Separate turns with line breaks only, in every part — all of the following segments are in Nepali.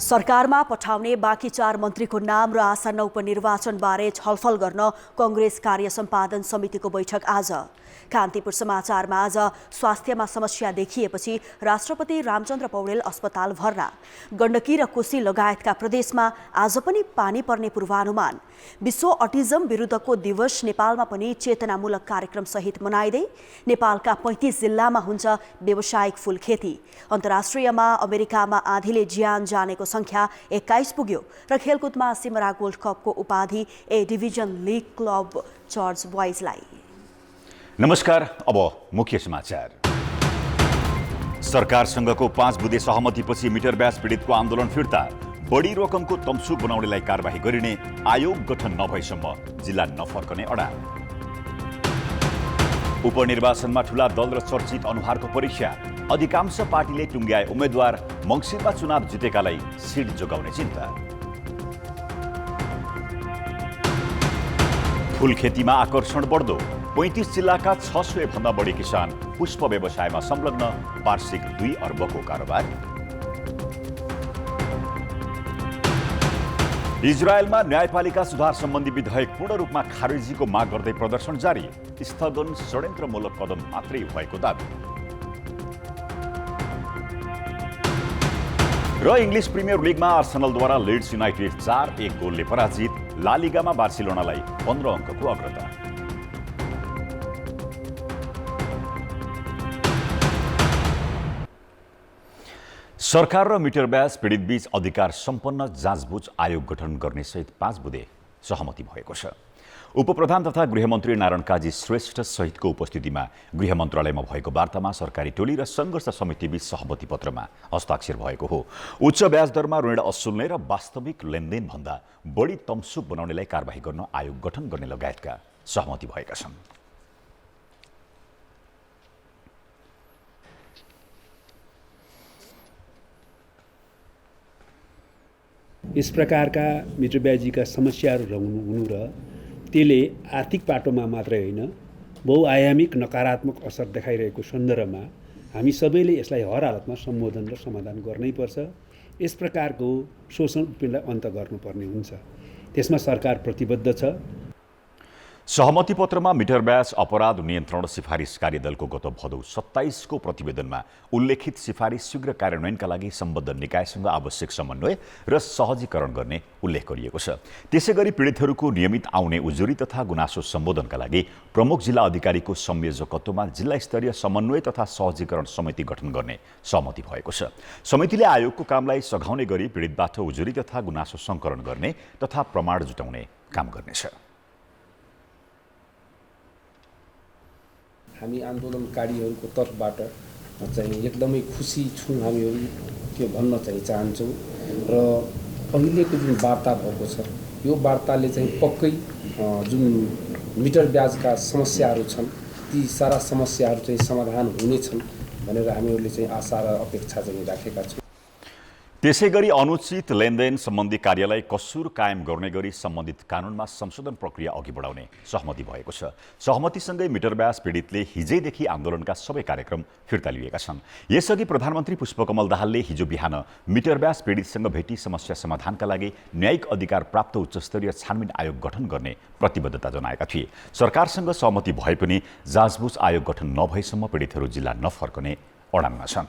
सरकारमा पठाउने बाँकी 4 मन्त्रीको नाम र आसन्न उपनिर्वाचनबारे छलफल गर्न कांग्रेस कार्य सम्पादन समितिको बैठक आज। कान्तिपुर समाचारमा आज स्वास्थ्यमा समस्या देखिएपछि राष्ट्रपति रामचन्द्र पौडेल अस्पताल भर्ना। गण्डकी र कोशी लगायतका प्रदेशमा आज पनि पानी पर्ने पूर्वानुमान। विश्व अटिजम विरुद्धको दिवस नेपालमा पनि चेतनामूलक कार्यक्रम सहित मनाइँदै। नेपालका 35 जिल्लामा हुन्छ व्यावसायिक फूल खेती। अन्तर्राष्ट्रियमा अमेरिकामा आँधीले ज्यान जानेको संख्या 21 पुग्यो र खेलकुदमा सिमरा गोल्ड कपको उपाधि A division league club church बोइजलाई।
नमस्कार, अब मुख्य समाचार। सरकारसँगको 5 बुँदे सहमतिपछि मिटर ब्याज पीडितको आन्दोलन फिर्ता। बढी रकमको तमसुक बनाउनेलाई कारबाही गरिने आयोग गठन नभएसम्म जिल्ला नफर्कने अडान। उपनिर्वाचनमा ठूला दल र चर्चित अनुहारको परीक्षा। अधिकांश पार्टीले टुङ्ग्याए उम्मेद्वार। मङ्सिरमा चुनाव जितेकालाई सिट जोगाउने चिन्ता। फूल खेतीमा आकर्षण बढ्दो। 35 जिल्लाका 600 भन्दा बढी किसान पुष्प व्यवसायमा संलग्न। वार्षिक 2 अर्बको कारोबार। इजरायलमा न्यायपालिका सुधार सम्बन्धी विधेयक पूर्ण रूपमा खारेजीको माग गर्दै प्रदर्शन जारी। स्थगन षड्यन्त्रमूलक कदम मात्रै भएको दाबी। र इङ्ग्लिस प्रिमियर लिगमा आर्सेनलद्वारा लिड्स युनाइटेड 4-1 गोलले पराजित। ला लिगामा बार्सिलोनालाई 15 अङ्कको अग्रता। सरकार र मिटर ब्याज पीडित बीच अधिकार सम्पन्न जाँचबुझ आयोग गठन गर्ने सहित 5 बुँदे सहमति भएको छ। उपप्रधान तथा गृहमन्त्री नारायण काजी श्रेष्ठ सहितको उपस्थितिमा गृह मन्त्रालयमा भएको वार्तामा सरकारी टोली र सङ्घर्ष समितिबीच सहमति पत्रमा हस्ताक्षर भएको हो। उच्च ब्याज दरमा ऋण असुल्ने र वास्तविक लेनदेन भन्दा बढी तमसुक बनाउनेलाई कारबाही गर्न आयोग गठन गर्ने लगायतका सहमति भएका छन्।
यस प्रकारका मिटर ब्याजीका समस्याहरू हुनु र त्यसले आर्थिक पाटोमा मात्रै होइन बहुआयामिक नकारात्मक असर देखाइरहेको सन्दर्भमा हामी सबैले यसलाई हर हालतमा सम्बोधन र समाधान गर्नैपर्छ। यस प्रकारको शोषण उत्पीडनलाई अन्त गर्नुपर्ने हुन्छ। त्यसमा सरकार प्रतिबद्ध छ।
सहमति पत्रमा मिटर ब्याज अपराध नियन्त्रण सिफारिस कार्यदलको गत भदौ 27 को प्रतिवेदनमा उल्लेखित सिफारिस शीघ्र कार्यान्वयनका लागि सम्बद्ध निकायसँग आवश्यक समन्वय र सहजीकरण गर्ने उल्लेख गरिएको छ। त्यसैगरी पीडितहरूको नियमित आउने उजुरी तथा गुनासो सम्बोधनका लागि प्रमुख जिल्ला अधिकारीको संयोजकत्वमा जिल्ला स्तरीय समन्वय तथा सहजीकरण समिति गठन गर्ने सहमति भएको छ। समितिले आयोगको कामलाई सघाउने गरी पीडितबाट उजुरी तथा गुनासो सङ्कलन गर्ने तथा प्रमाण जुटाउने काम गर्नेछ।
हामी आन्दोलनकारीहरूको तर्फबाट चाहिँ एकदमै खुसी छौँ। हामीहरू त्यो भन्न चाहिँ चाहन्छौँ र अहिलेको जुन वार्ता भएको छ यो वार्ताले चाहिँ पक्कै जुन मिटर ब्याजका समस्याहरू छन् ती सारा समस्याहरू चाहिँ समाधान हुनेछन् भनेर हामीहरूले चाहिँ आशा र अपेक्षा चाहिँ राखेका छौँ।
त्यसैगरी अनुचित लेनदेन सम्बन्धी कार्यलाई कसुर कायम गर्ने गरी सम्बन्धित कानुनमा संशोधन प्रक्रिया अघि बढाउने सहमति भएको छ। सहमतिसँगै मिटर ब्याज पीडितले हिजैदेखि आन्दोलनका सबै कार्यक्रम फिर्ता लिएका छन्। यसअघि प्रधानमन्त्री पुष्पकमल दाहालले हिजो बिहान मिटर ब्याज पीडितसँग भेटी समस्या समाधानका लागि न्यायिक अधिकार प्राप्त उच्चस्तरीय छानबिन आयोग गठन गर्ने प्रतिबद्धता जनाएका थिए। सरकारसँग सहमति भए पनि जाँचबुझ आयोग गठन नभएसम्म पीडितहरू जिल्ला नफर्कने अडानमा छन्।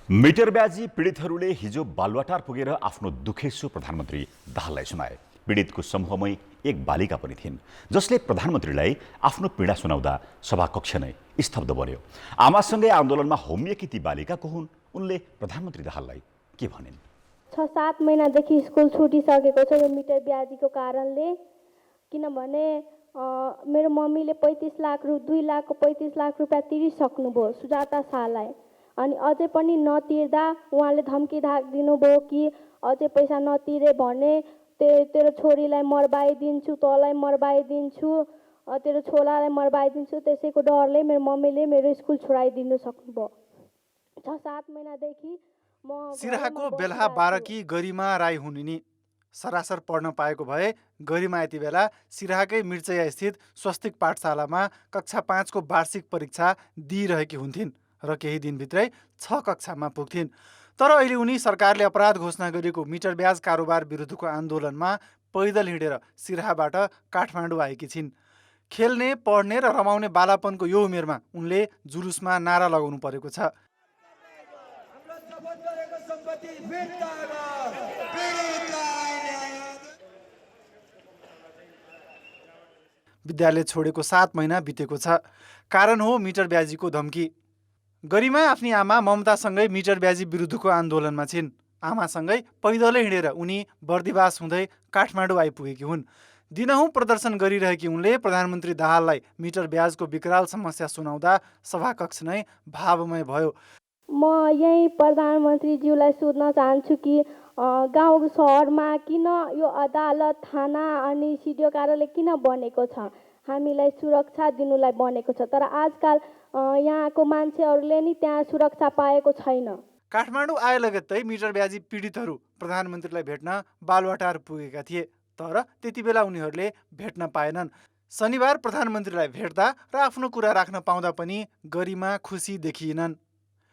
मिटर ब्याजी पीडितहरूले हिजो बालुवाटार पुगेर आफ्नो दुखेसो प्रधानमन्त्री दाहाललाई सुनाए। पीडितको समूहमै एक बालिका पनि थिइन् जसले प्रधानमन्त्रीलाई आफ्नो पीडा सुनाउँदा सभाकक्ष नै स्तब्ध बन्यो। आमासँगै आन्दोलनमा होमिएकी ती बालिका को हुन्? उनले प्रधानमन्त्री दाहाललाई के भनिन्?
6-7 महिनादेखि स्कुल छुटिसकेको छ यो मिटर ब्याजीको कारणले। किनभने मेरो मम्मीले 2 लाखको 35 लाख रुपियाँ तिरिसक्नुभयो सुजाता शाहलाई। अनि अझै पनि नतिर्दा उहाँले धम्की दिनुभयो कि अझै पैसा नतिरे भने तेरो छोरीलाई मरबाइदिन्छु, तँलाई मरबाइदिन्छु, तेरो छोरालाई मरबाइदिन्छु। त्यसैको डरले मेरो मम्मीले मेरो स्कुल छोडाइदिनु सक्नुभयो। 6-7 महिनादेखि म
सिराहाको बेलहा 12 की गरिमा राई हुनिनी सरासर पढ्न पाएको भए गरिमा यति बेला सिराहाकै मिर्चया स्थित स्वस्तिक पाठशालामा कक्षा 5 को वार्षिक परीक्षा दिइरहेकी हुन्थिन् र केही दिनभित्रै 6 कक्षामा पुग्थिन्। तर अहिले उनी सरकारले अपराध घोषणा गरेको मिटर ब्याज कारोबार विरुद्धको आन्दोलनमा पैदल हिँडेर सिराहाबाट काठमाडौँ आएकी छिन्। खेल्ने, पढ्ने र रमाउने बालापनको यो उमेरमा उनले जुलुसमा नारा लगाउनु परेको छ। विद्यालय छोडेको 7 महिना बितेको छ। कारण हो मिटर ब्याजीको धम्की। गरिमा आफ्नी आमा ममतासँगै मिटर ब्याजी विरुद्धको आन्दोलनमा छिन्। आमासँगै पैदलै हिँडेर उनी बर्दिवास हुँदै काठमाडौँ आइपुगेकी हुन्। दिनहुँ प्रदर्शन गरिरहेकी उनले प्रधानमन्त्री दाहाललाई मिटर ब्याजको विकराल समस्या सुनाउँदा सभाकक्ष नै भावमय भयो।
म यही प्रधानमन्त्रीज्यूलाई सोध्न चाहन्छु कि गाउँ सहरमा किन यो अदालत, थाना अनि सिडिओ कार्यालय किन बनेको छ? हामीलाई सुरक्षा दिनुलाई बनेको छ, तर आजकल यहाँको मान्छेहरूले नि त्यहाँ सुरक्षा पाएको छैन।
काठमाडौँ आए लगत्तै मिटर ब्याजी पीडितहरू प्रधानमन्त्रीलाई भेट्न बालुवाटार पुगेका थिए, तर त्यति बेला उनीहरूले भेट्न पाएनन्। शनिबार प्रधानमन्त्रीलाई भेट्दा र आफ्नो कुरा राख्न पाउँदा पनि गरिमा खुसी देखिएनन्।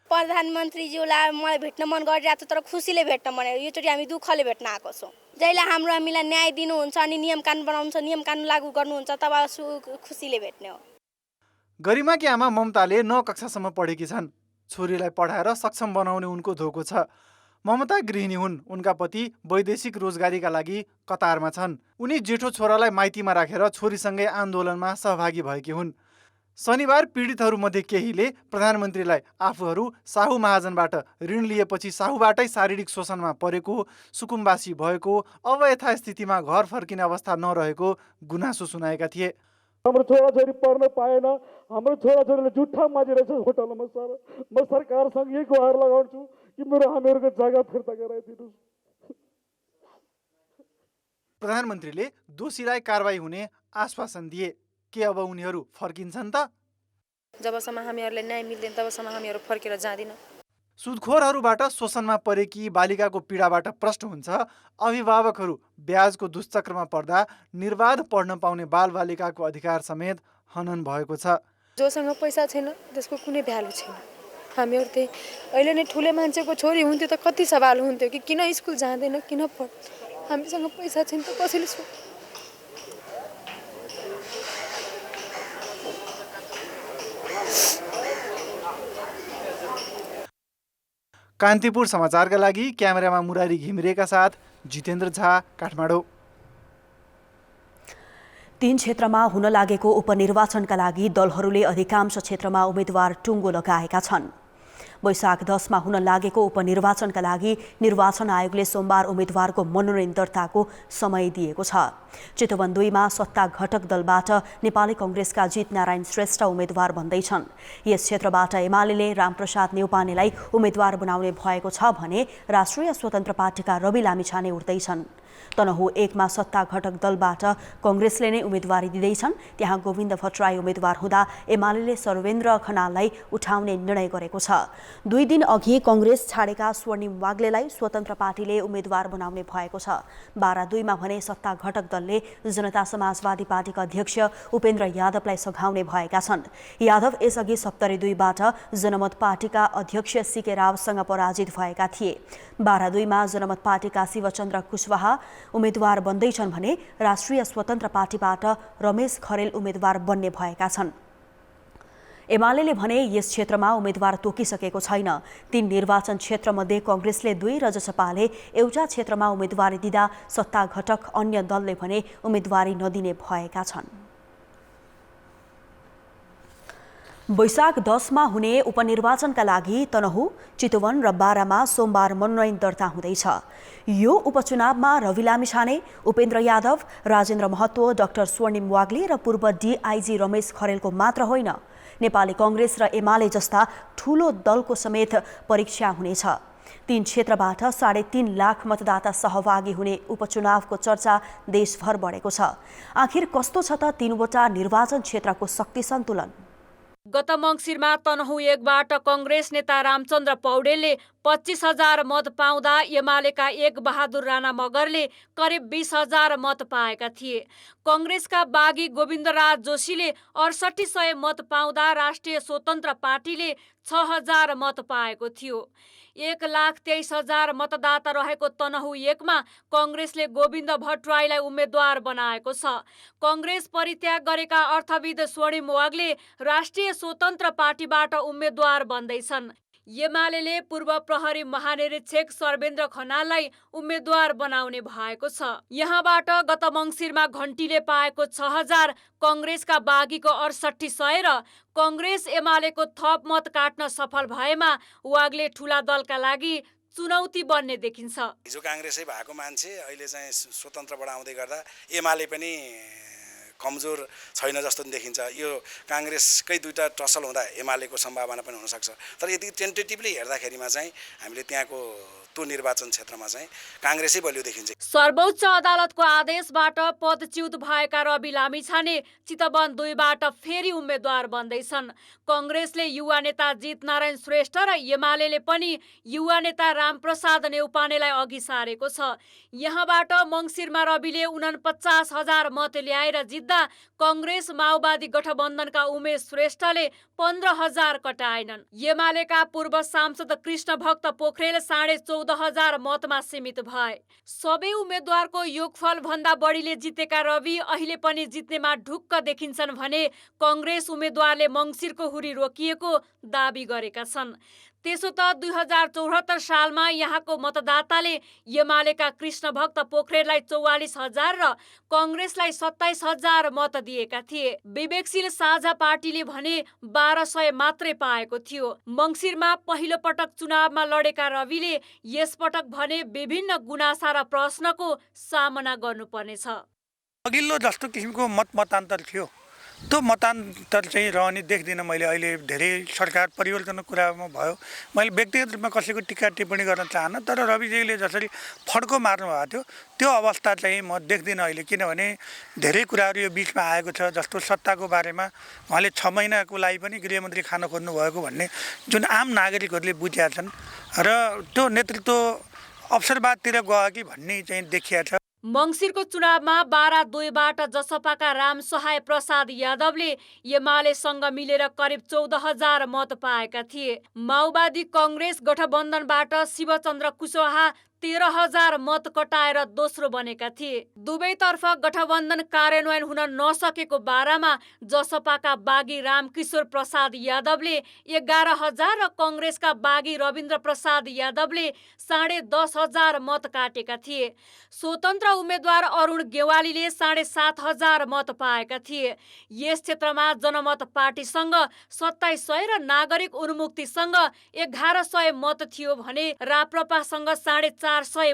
प्रधानमन्त्रीज्यूलाई मलाई भेट्न मन गरिरहेको छ, तर खुसीले भेट्न मन, योचोटि हामी दुःखले भेट्न आएको छौँ। जहिले हामीलाई न्याय दिनुहुन्छ अनि नियम कानुन बनाउनुहुन्छ, नियम कानुन लागू गर्नुहुन्छ, तब खुसीले भेट्ने हो।
गरिमाकी आमा ममताले 9 कक्षासम्म पढेकी छन्। छोरीलाई पढाएर सक्षम बनाउने उनको धोको छ। ममता गृहिणी हुन्। उनका पति वैदेशिक रोजगारीका लागि कतारमा छन्। उनी जेठो छोरालाई माइतीमा राखेर छोरीसँगै आन्दोलनमा सहभागी भएकी हुन्। शनिबार पीडितहरूमध्ये केहीले प्रधानमन्त्रीलाई आफूहरू साहु महाजनबाट ऋण लिएपछि साहुबाटै शारीरिक शोषणमा परेको, सुकुम्बासी भएको, अब यथास्थितिमा घर फर्किने अवस्था नरहेको गुनासो सुनाएका थिए।
हाम्रो छोराछोरी पढ्न पाएन, हाम्रो छोराछोरीले जुठा माजिरहेछ होटलमा। सर, म सरकारसँग यही गुहार लगाउँछु कि हामीहरूको जग्गा फिर्ता गराइदिनुहोस्।
प्रधानमन्त्रीले दोषीलाई कारबाही हुने आश्वासन दिए। के अब उनीहरू फर्किन्छन् त?
जबसम्म हामीहरूलाई न्याय मिल्दैन तबसम्म हामीहरू फर्केर जाँदिन।
सुदखोरहरूबाट शोषणमा परेकी बालिकाको पीडाबाट प्रष्ट हुन्छ अभिभावकहरू ब्याजको दुश्चक्रमा पर्दा निर्बाध पढ्न पाउने बालबालिकाको अधिकार समेत हनन भएको छ।
जोसँग पैसा छैन त्यसको कुनै भ्यालु छैन। हामीहरू त्यही अहिले नै ठुले मान्छेको छोरी हुन्थ्यो त कति सवाल हुन्थ्यो कि किन स्कुल जाँदैन, किन पढ। हामीसँग पैसा छैन त कसैले सोध्छ।
कान्तिपुर समाचारका लागि क्यामेरामा मुरारी घिमिरेका साथ जितेन्द्र झा, काठमाडौँ।
3 क्षेत्रमा हुन लागेको उपनिर्वाचनका लागि दलहरूले अधिकांश क्षेत्रमा उम्मेद्वार टुङ्गो लगाएका छन्। वैशाख 10 मा हुन लागेको उपनिर्वाचनका लागि निर्वाचन आयोगले सोमबार उम्मेद्वारको मनोनयन दर्ताको समय दिएको छ। चितवन 2 मा सत्ता घटक दलबाट नेपाली कङ्ग्रेसका जित नारायण श्रेष्ठ उम्मेद्वार बन्दैछन्। यस क्षेत्रबाट एमाले रामप्रसाद न्यौपानेलाई उम्मेद्वार बनाउने भएको छ भने राष्ट्रिय स्वतन्त्र पार्टीका रवि लामिछाने उठ्दैछन्। तनहु 1 मा सत्ता घटक दलबाट कङ्ग्रेसले नै उम्मेदवारी दिँदैछन्। त्यहाँ गोविन्द भट्टराई उम्मेद्वार हुँदा एमाले सर्वेन्द्र खनाललाई उठाउने निर्णय गरेको छ। 2 दिन अघि कङ्ग्रेस छाडेका स्वर्णिम वाग्लेलाई स्वतन्त्र पार्टीले उम्मेद्वार बनाउने भएको छ। 12-2 मा भने सत्ता घटक दलले जनता समाजवादी पार्टीका अध्यक्ष उपेन्द्र यादवलाई सघाउने भएका छन्। यादव यसअघि सप्तरी 2 बाट जनमत पार्टीका अध्यक्ष सीके रावसँग पराजित भएका थिए। 12-2 मा जनमत पार्टीका शिवचन्द्र कुशवाहा उम्मेद्वार बन्दैछन् भने राष्ट्रिय स्वतन्त्र पार्टीबाट रमेश खरेल उम्मेद्वार बन्ने भएका छन्। एमाले भने यस क्षेत्रमा उम्मेद्वार तोकिसकेको छैन। 3 निर्वाचन क्षेत्रमध्ये कङ्ग्रेसले 2 र जसपाले एउटा क्षेत्रमा उम्मेदवारी दिँदा सत्ता घटक अन्य दलले भने उम्मेदवारी नदिने भएका छन्। वैशाख 10 मा हुने उपनिर्वाचनका लागि तनहु, चितवन र बारामा सोमबार मनोनयन दर्ता हुँदैछ। यो उपचुनावमा रवि लामिछाने, उपेन्द्र यादव, राजेन्द्र महतो, डाक्टर स्वर्णिम वाग्ले र पूर्व डिआइजी रमेश खरेलको मात्र होइन, नेपाली कङ्ग्रेस र एमाले जस्ता ठूलो दलको समेत परीक्षा हुनेछ। 3 क्षेत्रबाट 3.5 लाख मतदाता सहभागी हुने उपचुनावको चर्चा देशभर बढेको छ। आखिर कस्तो छ त 3 वटा निर्वाचन क्षेत्रको शक्ति सन्तुलन?
गत मङ्सिरमा तनहु 1 बाट कङ्ग्रेस नेता रामचन्द्र पौडेलले 25,000 मत पाउँदा एमालेका एक बहादुर राणा मगरले करिब 20,000 मत पाएका थिए। कङ्ग्रेसका बागी गोविन्दराज जोशीले 6800 मत पाउँदा राष्ट्रिय स्वतन्त्र पार्टीले 6,000 मत पाएको थियो। 1,23,000 मतदाता रहेको तनहु 1 मा कङ्ग्रेसले गोविन्द भट्टराईलाई उम्मेद्वार बनाएको छ। कङ्ग्रेस परित्याग गरेका अर्थविद स्वर्णिम वाग्ले राष्ट्रिय स्वतन्त्र पार्टीबाट उम्मेद्वार बन्दैछन्। एमाले पूर्व प्रहरी महानिरीक्षक सर्वेन्द्र खनाललाई उम्मेद्वार बनाउने भएको छ। यहाँबाट गत मङ्सिरमा घन्टीले पाएको 6,000, कङ्ग्रेसका बागीको 6800 र कङ्ग्रेस एमालेको थप मत काट्न सफल भएमा वाग्ले ठुला दलका लागि चुनौती बन्ने देखिन्छ।
हिजो काङ्ग्रेसै भएको मान्छे अहिले चाहिँ स्वतन्त्रबाट आउँदै गर्दा एमाले पनि कमजोर छैन जस्तो देखिन्छ। यो काङ्ग्रेसकै दुईटा टसल हुँदा एमालेको सम्भावना पनि हुनसक्छ। तर यदि टेन्टेटिभली हेर्दाखेरिमा चाहिँ हामीले त्यहाँको त्यो निर्वाचन क्षेत्रमा चाहिँ काङ्ग्रेसै बलियो देखिन्छ।
सर्वोच्च अदालतको आदेशबाट पदच्युत भएका रवि लामिछाने चितवन 2बाट फेरि उम्मेद्वार बन्दैछन्। कङ्ग्रेसले युवा नेता जित नारायण श्रेष्ठ र एमाले पनि युवा नेता रामप्रसाद नेउपानेलाई अघि सारेको छ। यहाँबाट मङ्सिरमा रविले 49,000 मत ल्याएर जित्दा कङ्ग्रेस माओवादी गठबन्धनका उमेश श्रेष्ठले 15,000 कटाएनन्। एमालेका पूर्व सांसद कृष्ण भक्त पोखरेल 14,500 मतमा सीमित भए। सबै उम्मेद्वारको योगफल भन्दा बढीले जितेका रवि अहिले पनि जित्नेमा ढुक्क देखिन्छन् भने कङ्ग्रेस उम्मेद्वारले मङ्सिरको हुरी रोकिएको दाबी गरेका छन्। त्यसो त 2074 सालमा यहाँको मतदाताले एमालेका कृष्ण भक्त पोखरेललाई 44,000 र कङ्ग्रेसलाई 27,000 मत दिएका थिए। विवेकशील साझा पार्टीले भने 1,200 मात्रै पाएको थियो। मङ्सिरमा पहिलो पटक चुनावमा लडेका रविले यसपटक भने विभिन्न गुनासा र प्रश्नको सामना गर्नुपर्नेछ।
अघिल्लो जस्तो किसिमको मतान्तर थियो, त्यो मतान्तर चाहिँ रहने देख्दिनँ मैले। अहिले धेरै सरकार परिवर्तनको कुरामा भयो। मैले व्यक्तिगत रूपमा कसैको टिका टिप्पणी गर्न चाहन्न, तर रविजीले जसरी फड्को मार्नु भएको थियो त्यो अवस्था चाहिँ म देख्दिनँ अहिले। किनभने धेरै कुराहरू यो बिचमा आएको छ, जस्तो सत्ताको बारेमा उहाँले 6 महिनाको लागि पनि गृहमन्त्री खान खोज्नु भएको भन्ने जुन आम नागरिकहरूले बुझेका छन् र त्यो नेतृत्व अवसरवादतिर गयो कि भन्ने चाहिँ देखिया छ।
मङ्सिरको चुनावमा 12-2बाट जसपाका रामसहाय प्रसाद यादवले एमालेसँग मिलेर करिब 14,000 मत पाएका थिए। माओवादी कङ्ग्रेस गठबन्धनबाट शिवचन्द्र कुशवाहा 13,000 मत कटाएर दोस्रो बनेका थिए। दुवैतर्फ गठबन्धन कार्यान्वयन हुन नसकेको बारामा जसपाका बागी रामकिशोर प्रसाद यादवले 11,000 र कङ्ग्रेसका बागी रविन्द्र प्रसाद यादवले 10,500 मत काटेका थिए। स्वतन्त्र उम्मेद्वार अरुण गेवालीले 7,500 मत पाएका थिए। यस क्षेत्रमा जनमत पार्टीसँग 2700 र नागरिक उन्मुक्तिसँग 1100 मत थियो भने राप्रपासँग 450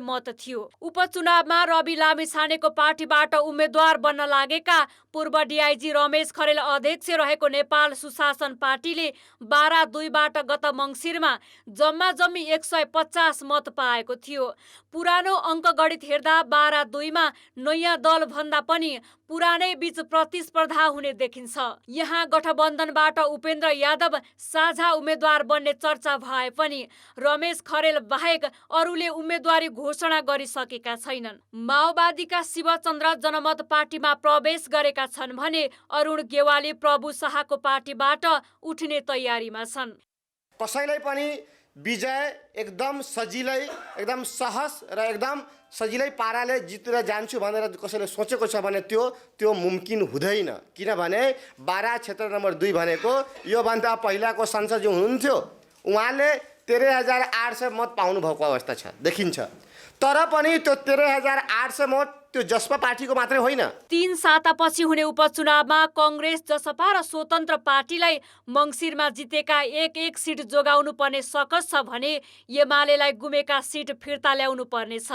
मत थियो। उपचुनावमा रवि लामिछानेको पार्टीबाट उम्मेद्वार बन्न लागेका पूर्व डिआइजी रमेश खरेल अध्यक्ष रहेको नेपाल सुशासन पार्टीले 12-2बाट गत मङ्सिरमा जम्मी 150 मत पाएको थियो। पुरानो अङ्कगणित हेर्दा 12-2मा नयाँ दल भन्दा पनि पुरानै बीच प्रतिस्पर्धा हुने देखिन्छ। यहाँ गठबन्धनबाट उपेन्द्र यादव साझा उम्मेद्वार बन्ने चर्चा भए पनि रमेश खरेल बाहेक अरूले उम्मेद्वारी घोषणा गरिसकेका छैनन्। माओवादीका शिवचन्द्र जनमत पार्टीमा प्रवेश गरेका छन् भने अरुण गेवाली प्रभु शाहको पार्टीबाट उठ्ने तयारीमा छन्।
कसैलाई पनि विजय एकदम सजिलै, एकदम सहज र एकदम सजिलै पाराले जितेर जान्छु भनेर कसैले सोचेको छ भने त्यो मुमकिन हुँदैन। किनभने 12 क्षेत्र नम्बर 2 भनेको योभन्दा पहिलाको संसद जो हुनुहुन्थ्यो उहाँले 13,800 मत पाउनुभएको अवस्था छ देखिन्छ। तर पनि त्यो 13,800 मत त्यो जसपा पार्टीको मात्रै होइन।
3 सातापछि हुने उपचुनावमा कङ्ग्रेस, जसपा र स्वतन्त्र पार्टीलाई मङ्सिरमा जितेका एक सिट जोगाउनु पर्ने सकस छ भने एमालेलाई गुमेका सिट फिर्ता ल्याउनु पर्नेछ।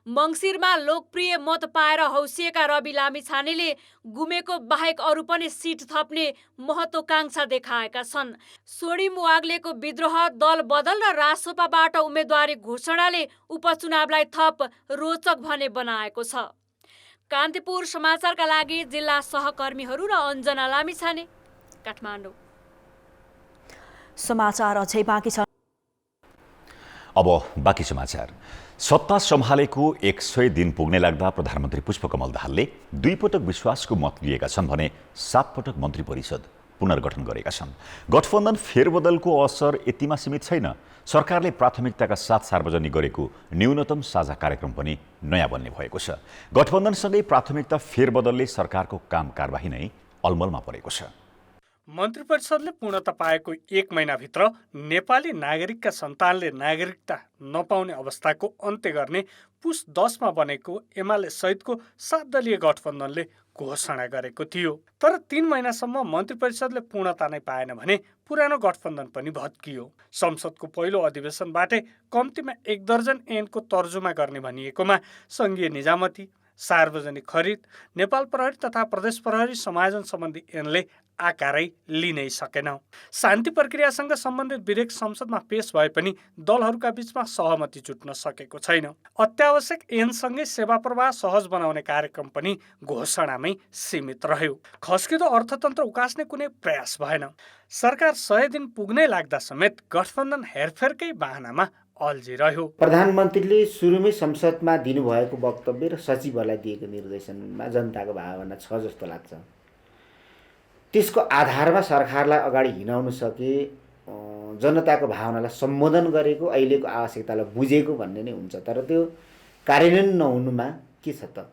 मङ्सिरमा लोकप्रिय मत पाएर हौसिएका रवि लामिछानेले गुमेको बाहेक अरू पनि सिट थप्ने महत्त्वाकांक्षा देखाएका छन्। स्वर्णिम वाग्लेको विद्रोह, दल बदल र रासोपाबाट उम्मेद्वारी घोषणाले उपचुनावलाई थप रोचक भने बनाएको छ। कान्तिपुर समाचारका लागि जिल्ला सहकर्मीहरू र अञ्जना लामिछाने, काठमाडौँ।
समाचार अझै बाँकी छ।
अब बाँकी समाचार। सत्ता सम्हालेको 100 दिन पुग्ने लाग्दा प्रधानमन्त्री पुष्पकमल दाहालले 2 पटक विश्वासको मत लिएका छन् भने 7 पटक मन्त्री परिषद पुनर्गठन गरेका छन्। गठबन्धन फेरबदलको असर यतिमा सीमित छैन। सरकारले प्राथमिकताका साथ सार्वजनिक गरेको न्यूनतम साझा कार्यक्रम पनि नयाँ बन्ने भएको छ। गठबन्धनसँगै प्राथमिकता फेरबदलले सरकारको काम कारबाही नै अलमलमा परेको छ।
मन्त्री परिषदले पूर्णता पाएको 1 महिनाभित्र नेपाली नागरिकका सन्तानले नागरिकता नपाउने अवस्थाको अन्त्य गर्ने पुस 10मा बनेको एमाले सहितको 7 दलीय गठबन्धनले घोषणा गरेको थियो। तर 3 महिनासम्म मन्त्री परिषदले पूर्णता नै पाएन भने पुरानो गठबन्धन पनि भत्कियो। संसदको पहिलो अधिवेशनबाटै कम्तीमा 1 दर्जन ऐनको तर्जुमा गर्ने भनिएकोमा सङ्घीय निजामती, सार्वजनिक खरिद, नेपाल प्रहरी तथा प्रदेश प्रहरी समायोजन सम्बन्धी ऐनले आकारै लिनै सकेन। शान्ति प्रक्रियासँग सम्बन्धित विधेयक संसदमा पेश भए पनि दलहरूका बीचमा सहमति जुट्न सकेको छैन। अत्यावश्यक ऐनसँगै सेवा प्रवाह सहज बनाउने कार्यक्रम पनि घोषणामै सीमित रह्यो। खस्किँदो अर्थतन्त्र उकास्ने कुनै प्रयास भएन। सरकार 100 दिन पुग्नै लाग्दा समेत गठबन्धन हेरफेरकै बहानामा अल्झिरह्यो।
प्रधानमन्त्रीले सुरुमै संसदमा दिनुभएको वक्तव्य र सचिवहरूलाई दिएको निर्देशनमा जनताको भावना छ जस्तो लाग्छ। त्यसको आधारमा सरकारलाई अगाडि हिँडाउन सके, जनताको भावनालाई सम्बोधन गरेको, अहिलेको आवश्यकतालाई बुझेको भन्ने नै हुन्छ। तर त्यो कार्यान्वयन नहुनुमा के छ त?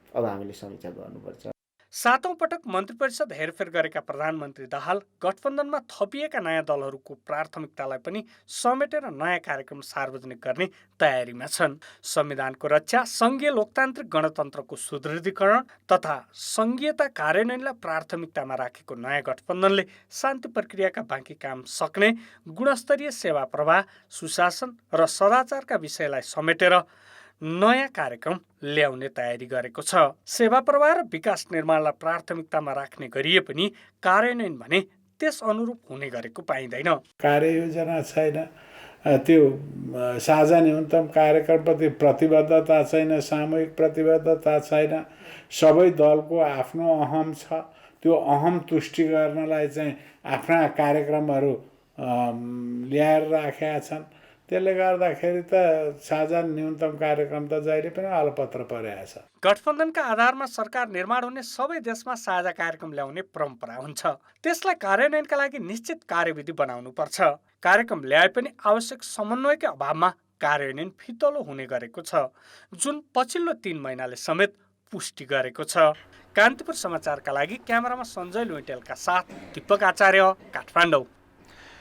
अब हामीले समीक्षा गर्नुपर्छ।
7औं पटक मन्त्री परिषद हेरफेर गरेका प्रधानमन्त्री दाहाल गठबन्धनमा थपिएका नयाँ दलहरूको प्राथमिकतालाई पनि समेटेर नयाँ कार्यक्रम सार्वजनिक गर्ने तयारीमा छन्। संविधानको रक्षा, सङ्घीय लोकतान्त्रिक गणतन्त्रको सुदृढीकरण तथा सङ्घीयता कार्यान्वयनलाई प्राथमिकतामा राखेको नयाँ गठबन्धनले शान्ति प्रक्रियाका बाँकी काम सक्ने, गुणस्तरीय सेवा प्रवाह, सुशासन र सदाचारका विषयलाई समेटेर नयाँ कार्यक्रम ल्याउने तयारी गरेको छ। सेवा प्रवाह र विकास निर्माणलाई प्राथमिकतामा राख्ने गरिए पनि कार्यान्वयन भने त्यस अनुरूप हुने गरेको पाइँदैन।
कार्ययोजना छैन, त्यो साझा न्यूनतम कार्यक्रमप्रति प्रतिबद्धता छैन, सामूहिक प्रतिबद्धता छैन। सबै दलको आफ्नो अहम छ। त्यो अहम तुष्टि गर्नलाई चाहिँ आफ्ना कार्यक्रमहरू ल्याएर राखेका छन्। त्यसले गर्दाखेरि त साझा न्यूनतम कार्यक्रम त जहिले पनि अलपत्र परेको छ।
गठबन्धनका आधारमा सरकार निर्माण हुने सबै देशमा साझा कार्यक्रम ल्याउने परम्परा हुन्छ। त्यसलाई कार्यान्वयनका लागि निश्चित कार्यविधि बनाउनु पर्छ। कार्यक्रम ल्याए पनि आवश्यक समन्वयकै अभावमा कार्यान्वयन फितलो हुने गरेको छ, जुन पछिल्लो 3 महिनाले समेत पुष्टि गरेको छ। कान्तिपुर समाचारका लागि क्यामेरामा सञ्जय लुइटेलका साथ दीपक आचार्य, काठमाडौँ।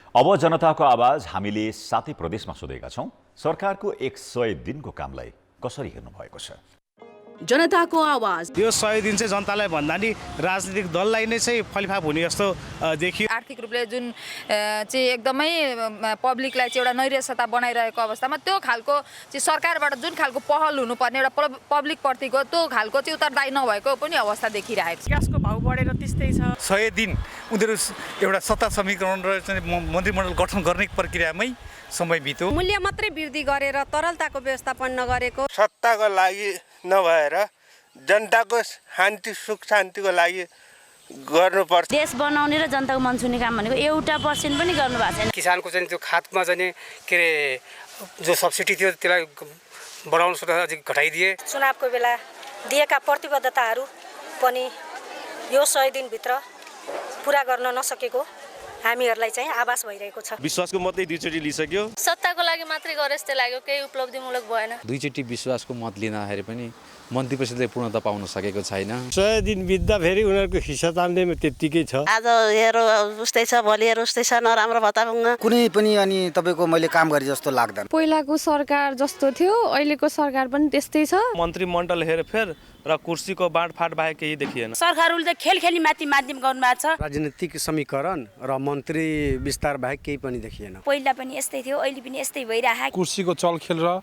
अब जनताको आवाज हामीले 7 प्रदेशमा सोधेका छौँ। सरकारको 100 दिनको कामलाई कसरी हेर्नु भएको छ?
जनताको आवाज।
यो 100 दिन चाहिँ जनतालाई भन्दा नि राजनीतिक दललाई नै चाहिँ फलिफाप हुने जस्तो देखियो।
आर्थिक रूपले जुन चाहिँ एकदमै पब्लिकलाई चाहिँ एउटा नैराश्यता बनाइरहेको अवस्थामा त्यो खालको चाहिँ सरकारबाट जुन खालको पहल हुनुपर्ने एउटा पब्लिकप्रतिको त्यो खालको चाहिँ उत्तरदायी नभएको पनि अवस्था देखिरहेको छ।
ग्यासको भाउ बढेर त्यस्तै छ।
100 दिन उनीहरू एउटा सत्ता समीकरण र मन्त्रीमण्डल गठन गर्ने प्रक्रियामै समय बित्यो।
मूल्य मात्रै वृद्धि गरेर तरलताको व्यवस्थापन नगरेको,
सत्ताको लागि नभएर जनताको शान्ति सुख शान्तिको लागि गर्नुपर्छ।
देश बनाउने र जनताको मन छुने काम भनेको 1% पनि गर्नु भएको छैन।
किसानको चाहिँ त्यो खातमा चाहिँ के अरे जो सब्सिडी थियो त्यसलाई बढाउन अझै घटाइदिए।
चुनावको बेला दिएका प्रतिबद्धताहरू पनि यो 100 दिनभित्र पुरा गर्न नसकेको हामीहरूलाई चाहिँ आभास भइरहेको छ।
विश्वासको मतै 2 चोटि लिइसक्यो।
सत्ताको लागि मात्रै गरे जस्तै लाग्यो, केही उपलब्धिमूलक भएन।
2 चोटि विश्वासको मत लिँदाखेरि पनि मन्त्री परिषदले पूर्णता पाउन सकेको छैन।
100 दिन बित्दा फेरि उनीहरूको हिस्सा तान्दैमा त्यत्तिकै छ।
आज हेरो उस्तै छ, भोलि हेरो उस्तै छ, नराम्रो भत्ता
कुनै पनि अनि तपाईँको मैले काम गरे जस्तो लाग्दैन।
पहिलाको सरकार जस्तो थियो अहिलेको सरकार पनि त्यस्तै छ।
मन्त्रीमण्डल हेरफेर र कुर्सीको बाँडफाँड बाहेक केही देखिएन।
सरकारले त खेली माथि माध्यम गर्नु भएको छ।
राजनीतिक समीकरण र मन्त्री विस्तार बाहेक केही पनि देखिएन।
पहिला पनि यस्तै थियो, अहिले पनि यस्तै भइरहेको।
कुर्सीको चलखेल र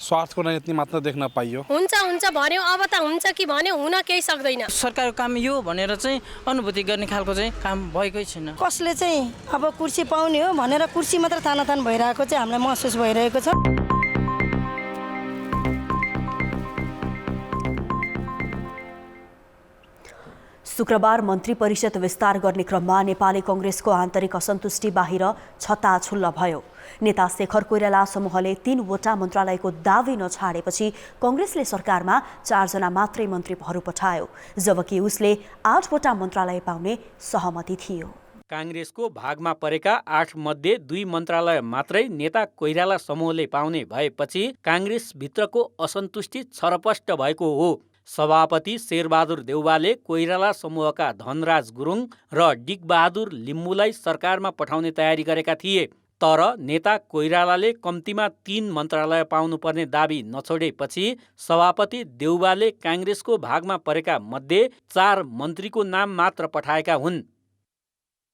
स्वार्थको राजनीति मात्र देख्न पाइयो।
हुन्छ भन्यो, अब त हुन्छ कि भन्यो, हुन केही सक्दैन।
सरकारको काम यो भनेर चाहिँ अनुभूति गर्ने खालको चाहिँ काम भएकै छैन।
कसले चाहिँ अब कुर्सी पाउने हो भनेर कुर्सी मात्र तानातान भइरहेको चाहिँ हामीलाई महसुस भइरहेको छ।
शुक्रबार मन्त्री परिषद विस्तार गर्ने क्रममा नेपाली कांग्रेसको आन्तरिक असन्तुष्टि बाहिर छताछुल्ल भयो। नेता शेखर कोइराला समूहले 3वटा मन्त्रालयको दावी नछाडेपछि कांग्रेसले सरकारमा 4 जना मात्रै मन्त्रीहरू पठायो, जबकि उसले 8वटा मन्त्रालय पाउने सहमति थियो।
कांग्रेसको भागमा परेका 8 मध्ये 2 मन्त्रालय मात्रै नेता कोइराला समूहले पाउने भएपछि कांग्रेसभित्रको असन्तुष्टि छरपष्ट भएको हो। सभापति शेरबहादुर देउवाले कोइराला समूहका धनराज गुरुङ र डिकबहादुर लिम्बुलाई सरकारमा पठाउने तयारी गरेका थिए। तर नेता कोइरालाले कम्तीमा 3 मन्त्रालय पाउनुपर्ने दाबी नछोडेपछि सभापति देउवाले कांग्रेसको भागमा परेका मध्ये 4 मन्त्रीको नाम मात्र पठाएका हुन्।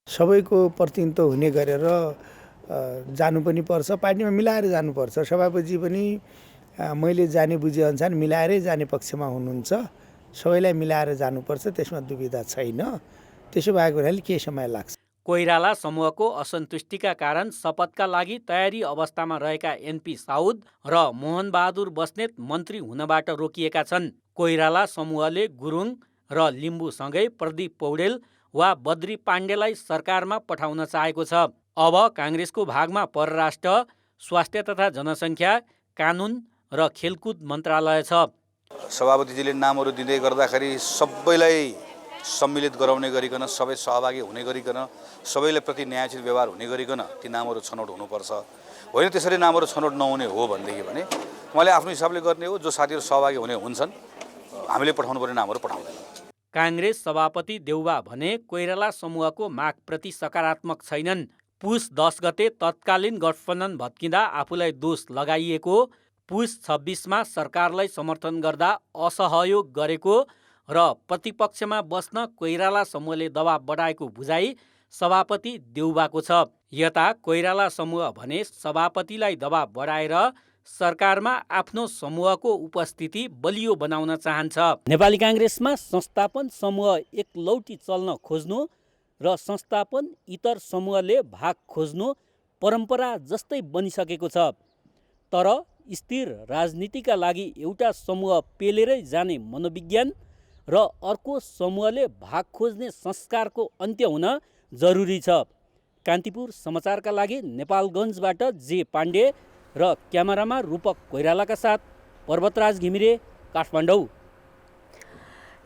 सबैको प्रतिनिधित्व हुने गरेर जानु पनि पर्छ, पार्टीमा मिलाएर जानुपर्छ। सभापति पनि मैले जाने बुझेअनुसार मिलाएरै जाने पक्षमा हुनुहुन्छ। सबैलाई मिलाएर जानुपर्छ, त्यसमा दुविधा छैन। त्यसो भएको हुनाले केही समय लाग्छ।
कोइराला समूहको असन्तुष्टिका कारण शपथका लागि तयारी अवस्थामा रहेका एनपी साउद र मोहनबहादुर बस्नेत मन्त्री हुनबाट रोकिएका छन्। कोइराला समूहले गुरुङ र लिम्बुसँगै प्रदीप पौडेल वा बद्री पाण्डेलाई सरकारमा पठाउन चाहेको छ। अब कांग्रेसको भागमा परराष्ट्र, स्वास्थ्य तथा जनसङ्ख्या, कानुन र खेलकुद मन्त्रालय छ।
सभापतिजीले नामहरू दिँदै गर्दाखेरि सबैलाई सम्मिलित गराउने गरिकन, सबै सहभागी हुने गरिकन, सबैले प्रति न्यायोचित व्यवहार हुने गरिकन ती नामहरू छनौट हुनुपर्छ। होइन त्यसरी नामहरू छनौट नहुने हो भनेदेखि भने उहाँले आफ्नो हिसाबले गर्ने हो। जो साथीहरू सहभागी हुने हुन्छन्, हामीले पठाउनुपर्ने नामहरू पठाउँदैन।
कांग्रेस सभापति देउवा भने कोइराला समूहको मागप्रति सकारात्मक छैनन्। पुस 10 गते तत्कालीन गठबन्धन भत्किँदा आफूलाई दोष लगाइएको, पुस 26मा सरकारलाई समर्थन गर्दा असहयोग गरेको र प्रतिपक्षमा बस्न कोइराला समूहले दबाब बढाएको बुझाइ सभापति देउवाको छ। यता कोइराला समूह भने सभापतिलाई दबाब बढाएर सरकारमा आफ्नो समूहको उपस्थिति बलियो बनाउन चाहन्छ। नेपाली कांग्रेसमा संस्थापन समूह एकलौटी चल्न खोज्नु र संस्थापन इतर समूहले भाग खोज्नु परम्परा जस्तै बनिसकेको छ। तर स्थिर राजनीतिका लागि एउटा समूह पेलेरै जाने मनोविज्ञान र अर्को समूहले भाग खोज्ने संस्कारको अन्त्य हुन जरुरी छ। कान्तिपुर समाचारका लागि नेपालगञ्जबाट जे पाण्डे र क्यामेरामा रूपक कोइरालाका साथ पर्वतराज घिमिरे, काठमाडौँ।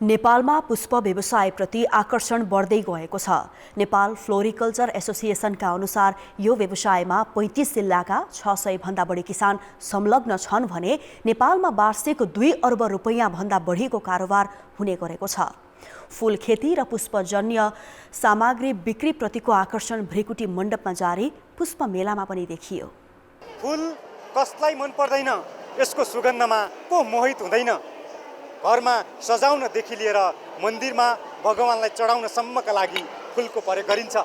नेपालमा पुष्प व्यवसायप्रति आकर्षण बढ्दै गएको छ। नेपाल फ्लोरिकल्चर एसोसिएसनका अनुसार यो व्यवसायमा 35 जिल्लाका 600 भन्दा बढी किसान संलग्न छन् भने नेपालमा वार्षिक 2 अर्ब रुपैयाँ भन्दा बढीको कारोबार हुने गरेको छ। फूल खेती र पुष्पजन्य सामग्री बिक्रीप्रतिको आकर्षण भृकुटी मण्डपमा जारी पुष्प मेलामा पनि देखियो।
फूल कसलाई मन पर्दैन? यसको सुगन्धमा को मोहित हुँदैन? घरमा सजाउनदेखि लिएर मन्दिरमा भगवानलाई चढाउनसम्मका लागि फूलको प्रयोग गरिन्छ।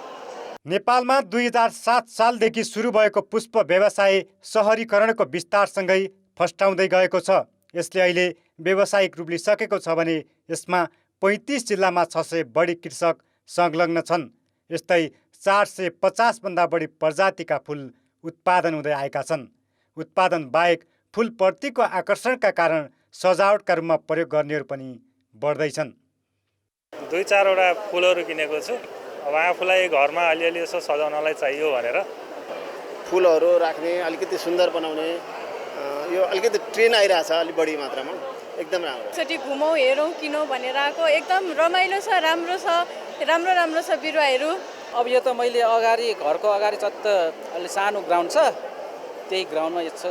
नेपालमा 2007 सालदेखि सुरु भएको पुष्प व्यवसाय सहरीकरणको विस्तारसँगै फस्टाउँदै गएको छ। यसले अहिले व्यावसायिक रूप लिइसकेको छ भने यसमा 35 जिल्लामा 600 बढी कृषक संलग्न छन्। यस्तै 450 भन्दा बढी प्रजातिका फूल उत्पादन हुँदै आएका छन्। उत्पादन बाहेक फूलप्रतिको आकर्षणका कारण सजावटका रूपमा प्रयोग गर्नेहरू पनि बढ्दैछन्।
2-4 वटा फुलहरू किनेको छु। अब आफूलाई घरमा अलिअलि यसो सजाउनलाई चाहियो भनेर
फुलहरू राख्ने, अलिकति सुन्दर बनाउने यो अलिकति ट्रेन आइरहेछ, अलिक बढी मात्रामा। एकदम राम्रो। एकचोटि घुमौँ, हेरौँ, किनौँ भनेर आएको। एकदम रमाइलो छ, राम्रो छ, राम्रो छ बिरुवाहरू।
अब यो त मैले अगाडि घरको अगाडि चत्त अलि सानो ग्राउन्ड छ, त्यही ग्राउन्डमा यसो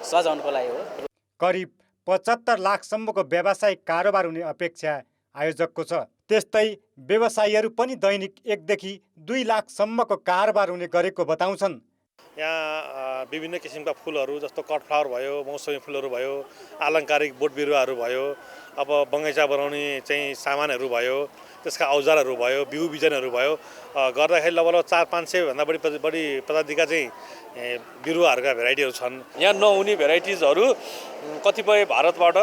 सजाउनको लागि हो।
करिब 75 लाखसम्मको व्यावसायिक कारोबार हुने अपेक्षा आयोजकको छ। त्यस्तै व्यवसायीहरू पनि दैनिक 1 देखि 2 लाखसम्मको कारोबार हुने गरेको बताउँछन्।
यहाँ विभिन्न किसिमका फुलहरू जस्तो कट फ्लावर भयो, मौसमी फुलहरू भयो, आलङ्कारिक बोट बिरुवाहरू भयो, अब बगैँचा बनाउने चाहिँ सामानहरू भयो, त्यसका औजारहरू भयो, बिउ बिजनहरू भयो, गर्दाखेरि लगभग 400-500 भन्दा बढी प्रजातिका चाहिँ बिरुवाहरूका भेराइटीहरू छन्। यहाँ नहुने भेराइटिजहरू कतिपय भारतबाट,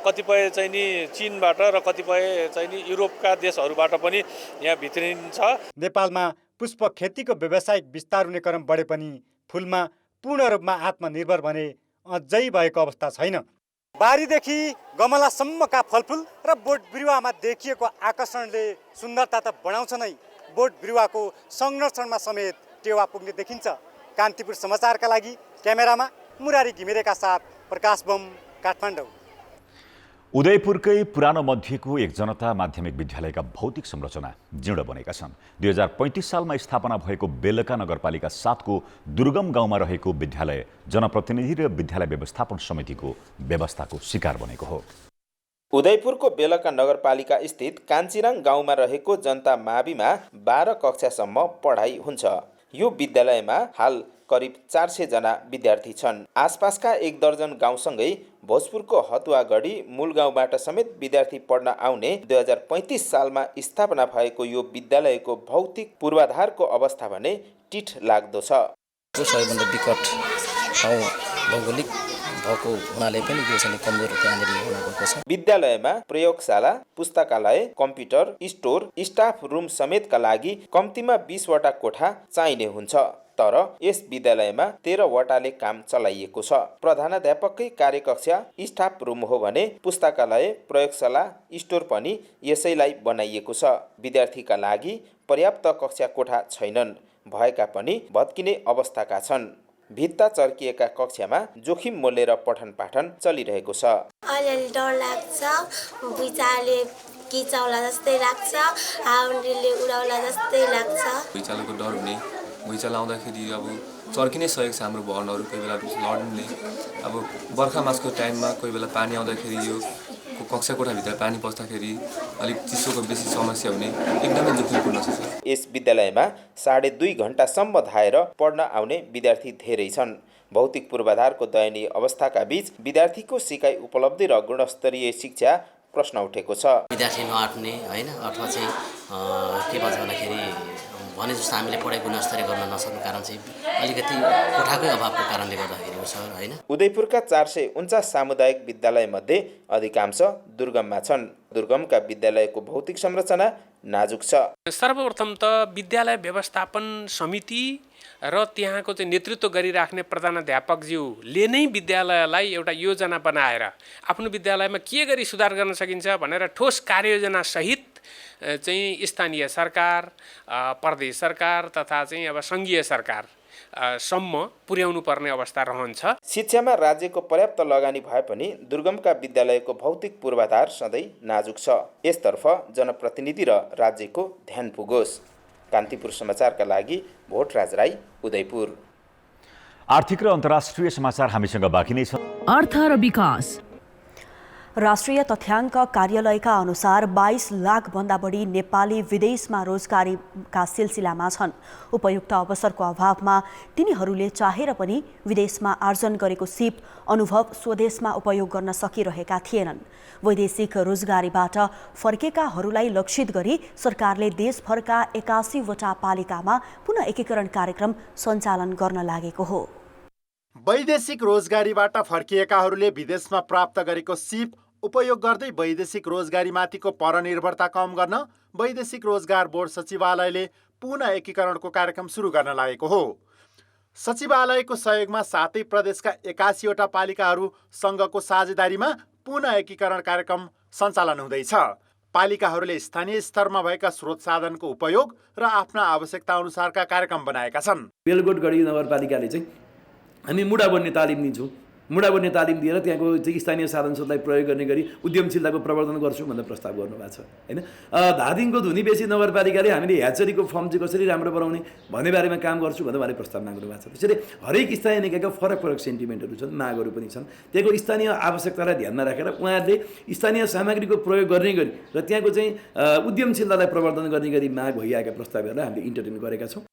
कतिपय चाहिँ नि चीनबाट र कतिपय चाहिँ नि युरोपका देशहरूबाट पनि यहाँ भित्रिन्छ।
नेपालमा पुष्प खेतीको व्यावसायिक विस्तार हुने क्रम बढे पनि फुलमा पूर्ण रूपमा आत्मनिर्भर भने अझै भएको अवस्था छैन। बारीदेखि गमलासम्मका फलफुल र बोट बिरुवामा देखिएको आकर्षणले सुन्दरता त बढाउँछ नै, बोट बिरुवाको संरक्षणमा समेत टेवा पुग्ने देखिन्छ। कान्तिपुर समाचारका लागि क्यामेरामा मुरारी घिमिरेका साथ प्रकाश बम, काठमाडौँ।
उदयपुरकै पुरानो मध्येको एक जनता माध्यमिक विद्यालयका भौतिक संरचना जीर्ण बनेका छन्। 2035 सालमा स्थापना भएको बेलका नगरपालिका 7 को दुर्गम गाउँमा रहेको विद्यालय जनप्रतिनिधि र विद्यालय व्यवस्थापन समितिको व्यवस्थाको शिकार बनेको हो।
उदयपुरको बेलका नगरपालिका स्थित काञ्चिराङ गाउँमा रहेको जनता माविमा 12 कक्षासम्म पढाइ हुन्छ। यो विद्यालयमा हाल करिब 400 जना विद्यार्थी छन्। आसपासका 1 दर्जन गाउँसँगै भोजपुरको हतुवागढी मूल गाउँबाट समेत विद्यार्थी पढ्न आउने 2035 सालमा स्थापना भएको यो विद्यालयको भौतिक पूर्वाधारको अवस्था भने टिठ लाग्दो छ।
सबैभन्दा विकट ठाउँ भौगोलिक भएको हुनाले पनि यो चाहिँ कमजोर त्यहाँनिर हुन गएको छ।
विद्यालयमा प्रयोगशाला, पुस्तकालय, कम्प्युटर स्टोर, स्टाफ रुम समेतका लागि कम्तीमा 20 वटा कोठा चाहिने हुन्छ। तर यस विद्यालयमा 13 वटाले काम चलाइएको छ। प्रधानाध्यापककै कार्यकक्षा स्टाफ रुम हो भने पुस्तकालय, प्रयोगशाला, स्टोर पनि यसैलाई बनाइएको छ। विद्यार्थीका लागि पर्याप्त कक्षा कोठा छैनन्, भएका पनि भत्किने अवस्थाका छन्। भित्ता चर्किएका कक्षामा जोखिम मोलेर पठन पाठन चलिरहेको छ।
अलिअलि डर लाग्छ, भुइँचालोले किचाउला जस्तै लाग्छ, हावाले उडाउला जस्तै लाग्छ।
भुइँचालोको डर हुने, भुइँचालो आउँदाखेरि अब चर्किनै सकेको छ हाम्रो भवनहरू। कोही बेला लड्ने, अब बर्खा मासको टाइममा कोही बेला पानी आउँदाखेरि यो कक्षा कोठाभित्र पानी पस्दाखेरि अलिक चिसोको बेसी समस्या हुने, एकदमै जोखिमपूर्ण छ।
यस विद्यालयमा 2.5 घण्टासम्म धाएर पढ्न आउने विद्यार्थी धेरै छन्। भौतिक पूर्वाधारको दयनीय अवस्थाका बीच विद्यार्थीको सिकाइ उपलब्धि र गुणस्तरीय शिक्षा प्रश्न उठेको छ।
विद्यार्थी नआट्ने हैन, अथवा चाहिँ के भन्छ भन्दाखेरि भने जस्तो हामीले पढाइ गुणस्तरीय गर्न नसक्नु कारण चाहिँ अलिकति कोठाकै अभावको कारणले गर्दाखेरि हो सर हैन।
उदयपुरका 449 सामुदायिक विद्यालयमध्ये अधिकांश दुर्गममा छन्। दुर्गमका विद्यालयको भौतिक संरचना नाजुक छ।
सर्वप्रथम त विद्यालय व्यवस्थापन समिति र त्यहाँको चाहिँ नेतृत्व गरिराख्ने प्रधानाध्यापकज्यूले नै विद्यालयलाई एउटा योजना बनाएर आफ्नो विद्यालयमा के गरी सुधार गर्न सकिन्छ भनेर ठोस कार्ययोजना सहित चाहिँ स्थानीय सरकार, प्रदेश सरकार तथा चाहिँ अब सङ्घीय सरकार सम्म पुर्याउनु पर्ने अवस्था रहन्छ।
शिक्षामा राज्यको पर्याप्त लगानी भए पनि दुर्गमका विद्यालयको भौतिक पूर्वाधार सधैँ नाजुक छ। यसतर्फ जनप्रतिनिधि र राज्यको ध्यान पुगोस्। कान्तिपुर समाचारका लागि भोटराज राई, उदयपुर।
आर्थिक र अन्तर्राष्ट्रिय समाचार हामीसँग बाँकी नै छ।
अर्थ र विकास। राष्ट्रिय तथ्याङ्क कार्यालयका अनुसार 22 लाखभन्दा बढी नेपाली विदेशमा रोजगारीका सिलसिलामा छन्। उपयुक्त अवसरको अभावमा तिनीहरूले चाहेर पनि विदेशमा आर्जन गरेको सिप अनुभव स्वदेशमा उपयोग गर्न सकिरहेका थिएनन्। वैदेशिक रोजगारीबाट फर्केकाहरूलाई लक्षित गरी सरकारले देशभरका 81 वटा पालिकामा पुनः एकीकरण कार्यक्रम सञ्चालन गर्न लागेको हो।
वैदेशिक रोजगारीबाट फर्किएकाहरूले विदेशमा प्राप्त गरेको सिप उपयोग गर्दै वैदेशिक रोजगारीमाथिको परनिर्भरता कम गर्न वैदेशिक रोजगार बोर्ड सचिवालयले पुनः एकीकरणको कार्यक्रम सुरु गर्न लागेको हो। सचिवालयको सहयोगमा 7 प्रदेशका 81 वटा पालिकाहरू सँगको साझेदारीमा पुनः एकीकरण कार्यक्रम सञ्चालन हुँदैछ। पालिकाहरूले स्थानीय स्तरमा भएका स्रोत साधनको उपयोग र आफ्ना आवश्यकता अनुसारका कार्यक्रम बनाएका छन्।
बेलगोटगढी नगरपालिकाले चाहिँ हामी मुडा बन्ने तालिम दिन्छौँ। मुडा बन्ने तालिम दिएर त्यहाँको चाहिँ स्थानीय साधन स्रोतलाई प्रयोग गर्ने गरी उद्यमशीलताको प्रवर्धन गर्छौँ भनेर प्रस्ताव गर्नुभएको छ होइन। धादिङको धुनी बेसी नगरपालिकाले हामीले ह्याचरीको फर्म चाहिँ कसरी राम्रो बनाउने भन्ने बारेमा काम गर्छु भनेर उहाँले प्रस्ताव माग्नु भएको छ। त्यसैले हरेक स्थानीय निकायका फरक फरक सेन्टिमेन्टहरू छन्, मागहरू पनि छन्। त्यहाँको स्थानीय आवश्यकतालाई ध्यानमा राखेर उहाँहरूले स्थानीय सामग्रीको प्रयोग गर्ने गरी र त्यहाँको चाहिँ उद्यमशीलतालाई प्रवर्धन गर्ने गरी माग भइआएका प्रस्तावहरूलाई हामीले इन्टरटेन गरेका छौँ।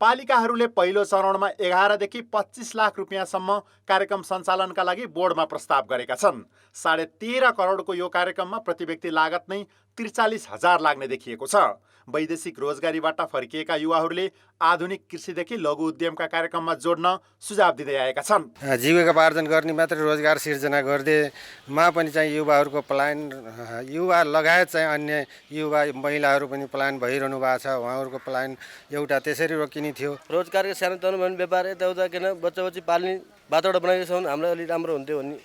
पालिकाहरूले पहिलो चरणमा 11 देखि 25 लाख रुपियाँसम्म कार्यक्रम सञ्चालनका लागि बोर्डमा प्रस्ताव गरेका छन्। 13.5 करोडको यो कार्यक्रममा प्रति व्यक्ति लागत नै 43,000 लाग्ने देखिएको छ। वैदेशिक रोजगारीबाट फर्किएका युवाहरूले आधुनिक कृषिदेखि लघु उद्यमका कार्यक्रममा जोड्न सुझाव दिँदै आएका छन्।
जीविकोपार्जन गर्ने मात्र रोजगार सिर्जना गर्दैमा पनि चाहिँ युवाहरूको पलायन, युवा लगायत चाहिँ अन्य युवा महिलाहरू पनि पलायन भइरहनु भएको छ। उहाँहरूको पलायन एउटा त्यसरी रोकिने थियो।
रोजगारको सानो तनो भने व्यापार यताउता किन बच्चा बच्ची पाल्ने वातावरण बनाइरहेको छ भने हामीलाई अलि राम्रो हुन्थ्यो भन्ने।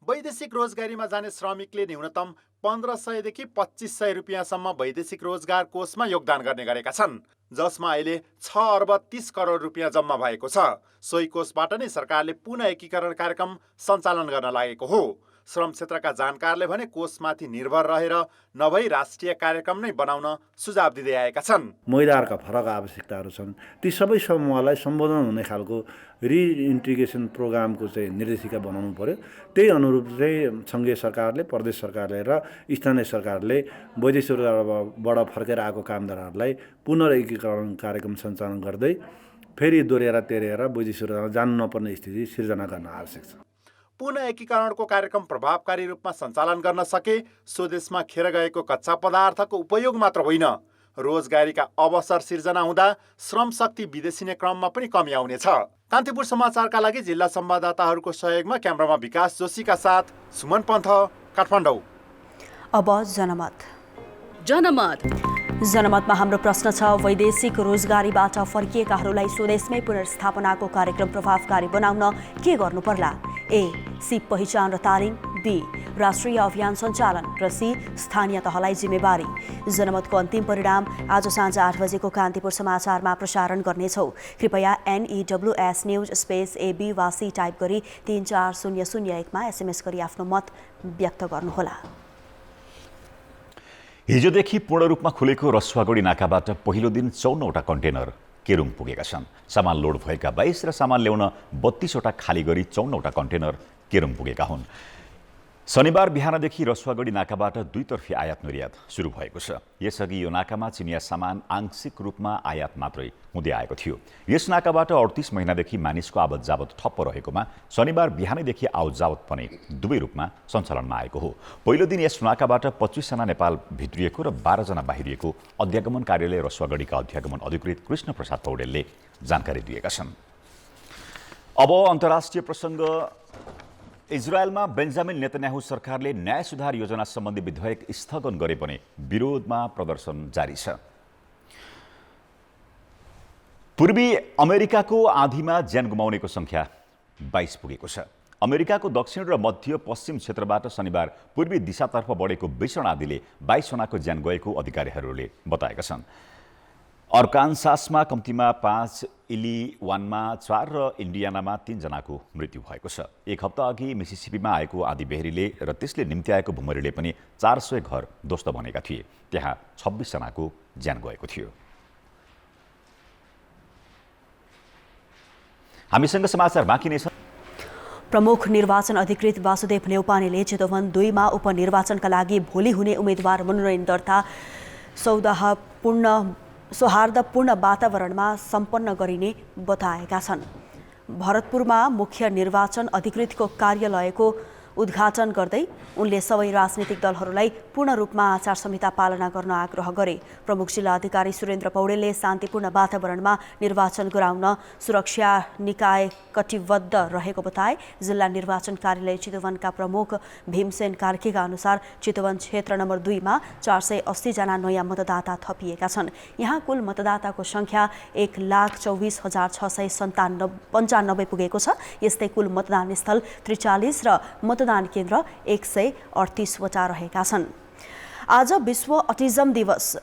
वैदेशिक रोजगारीमा जाने श्रमिकले न्यूनतम 1500 देखि 2500 रुपियाँसम्म वैदेशिक रोजगार कोषमा योगदान गर्ने गरेका छन्, जसमा अहिले 6 अर्ब 30 करोड रुपियाँ जम्मा भएको छ। सोही कोषबाट नै सरकारले पुनः एकीकरण कार्यक्रम सञ्चालन गर्न लागेको हो। श्रम क्षेत्रका जानकारले भने कोषमाथि निर्भर रहेर नभई राष्ट्रिय कार्यक्रम नै बनाउन सुझाव दिँदै आएका छन्।
महिलाहरूका फरक आवश्यकताहरू छन्, ती सबै समूहलाई सम्बोधन हुने खालको रिइन्टिग्रेसन प्रोग्रामको चाहिँ निर्देशिका बनाउनु पर्यो। त्यही अनुरूप चाहिँ सङ्घीय सरकारले, प्रदेश सरकारले र स्थानीय सरकारले वैदेशिक रोजगारबाट फर्केर आएको कामदारहरूलाई पुनर्एकीकरण कार्यक्रम सञ्चालन गर्दै फेरि दोहोऱ्याएर तेह्रेर वैदेशिक रोजगारमा जानु नपर्ने स्थिति सिर्जना गर्न आवश्यक छ।
पुनः एकीकरणको कार्यक्रम प्रभावकारी रूपमा सञ्चालन गर्न सके स्वदेशमा खेर गएको कच्चा पदार्थको उपयोग मात्र होइन, रोजगारीका अवसर सिर्जना हुँदा श्रम शक्ति विदेशिने क्रममा पनि कमी आउनेछ। कान्तिपुर समाचारका लागि जिल्ला संवाददाताहरूको सहयोगमा क्यामेरामा विकास जोशीका साथ सुमन पन्थ, काठमाडौँ।
अब जनमतमा हाम्रो प्रश्न छ, वैदेशिक रोजगारीबाट फर्किएकाहरूलाई स्वदेशमै पुनर्स्थापनाको कार्यक्रम प्रभावकारी बनाउन के गर्नु पर्ला? ए. सिप पहिचान र तालिम, बी. राष्ट्रिय अभियान सञ्चालन र सी. स्थानीय तहलाई जिम्मेवारी। जनमतको अन्तिम परिणाम आज साँझ 8 बजेको कान्तिपुर समाचारमा प्रसारण गर्नेछौँ। कृपया NEWS न्युज स्पेस AB वा C टाइप गरी 34001मा SMS गरी आफ्नो मत व्यक्त गर्नुहोला।
हिजोदेखि पूर्ण रूपमा खुलेको रसुवागढी नाकाबाट पहिलो दिन 54वटा कन्टेनर केरुङ पुगेका छन्। सामान लोड भएका 22 र सामान ल्याउन 32वटा खाली गरी 54वटा कन्टेनर केरुङ पुगेका हुन्। शनिबार बिहानदेखि रसुवागढी नाकाबाट दुईतर्फी आयात निर्यात सुरु भएको छ। यसअघि यो नाकामा चिनिया सामान आंशिक रूपमा आयात मात्रै हुँदै आएको थियो। यस नाकाबाट 38 महिनादेखि मानिसको आवत जावत ठप्प रहेकोमा शनिबार बिहानैदेखि आवत जावत पनि दुवै रूपमा सञ्चालनमा आएको हो। पहिलो दिन यस नाकाबाट 25 जना नेपाल भित्रिएको र 12 जना बाहिरिएको अध्यागमन कार्यालय रसुवागढीका अध्यागमन अधिकृत कृष्ण प्रसाद पौडेलले जानकारी दिएका छन्। अब अन्तर्राष्ट्रिय प्रसङ्ग। इजरायलमा बेन्जामिन नेतन्याहु सरकारले न्याय सुधार योजना सम्बन्धी विधेयक स्थगन गरे पनि विरोधमा प्रदर्शन जारी छ। पूर्वी अमेरिकाको आँधीमा ज्यान गुमाउनेको संख्या 22 पुगेको छ। अमेरिकाको दक्षिण र मध्य पश्चिम क्षेत्रबाट शनिबार पूर्वी दिशातर्फ बढेको भीषण आँधीले 22 जनाको ज्यान गएको अधिकारीहरूले बताएका छन्। अर्कान्सासमा कम्तीमा 5, इलिवानमा 4 र इन्डियानामा 3 जनाको मृत्यु भएको छ। एक हप्ता अघि मिसिसिपीमा आएको आँधी बेहरीले र त्यसले निम्ति आएको भुमरीले पनि 400 घर ध्वस्त बनेका थिए। त्यहाँ 26 जनाको ज्यान गएको थियो। हामीसँग समाचार बाँकी नै छ।
प्रमुख निर्वाचन अधिकृत वासुदेव नेउपानेले चितवन 2 मा उपनिर्वाचनका लागि भोलि हुने उम्मेद्वार मनोनयन दर्ता सौहार्दपूर्ण वातावरणमा सम्पन्न गरिने बताएका छन्। भरतपुरमा मुख्य निर्वाचन अधिकृतको कार्यालयको उद्घाटन गर्दै उनले सबै राजनीतिक दलहरूलाई पूर्ण रूपमा आचार संहिता पालना गर्न आग्रह गरे। प्रमुख जिल्ला अधिकारी सुरेन्द्र पौडेलले शान्तिपूर्ण वातावरणमा निर्वाचन गराउन सुरक्षा निकाय कटिबद्ध रहेको बताए। जिल्ला निर्वाचन कार्यालय चितवनका प्रमुख भीमसेन कार्कीका अनुसार चितवन क्षेत्र नम्बर 2 मा 480 जना नयाँ मतदाता थपिएका छन्। यहाँ कुल मतदाताको संख्या 1,24,695 पुगेको छ। यस्तै कुल मतदान स्थल 43 र मतदान केन्द्र 138 वटा रहेका छन्। आज विश्व अटिजम दिवस।